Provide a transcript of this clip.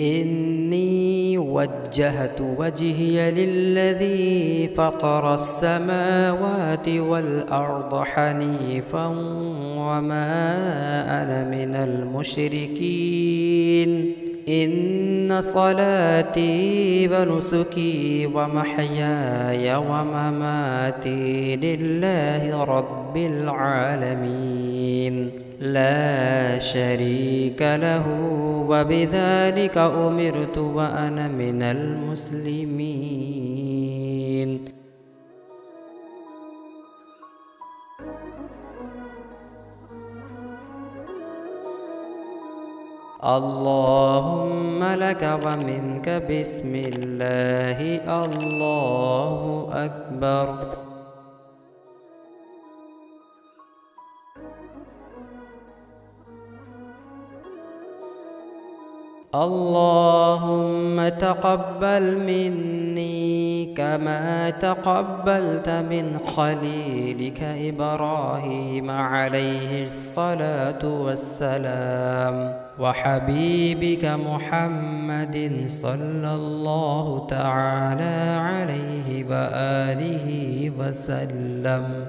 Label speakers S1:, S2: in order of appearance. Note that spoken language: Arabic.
S1: إني وجهت وجهي للذي فطر السماوات والأرض حنيفا وما أنا من المشركين إن صلاتي ونسكي ومحياي ومماتي لله رب العالمين لا شريك له وبذلك أمرت وأنا من المسلمين. اللهم لك ومنك بسم الله الله أكبر. اللهم تقبل مني كما تقبلت من خليلك إبراهيم عليه الصلاة والسلام وحبيبك محمد صلى الله تعالى عليه وآله وسلم.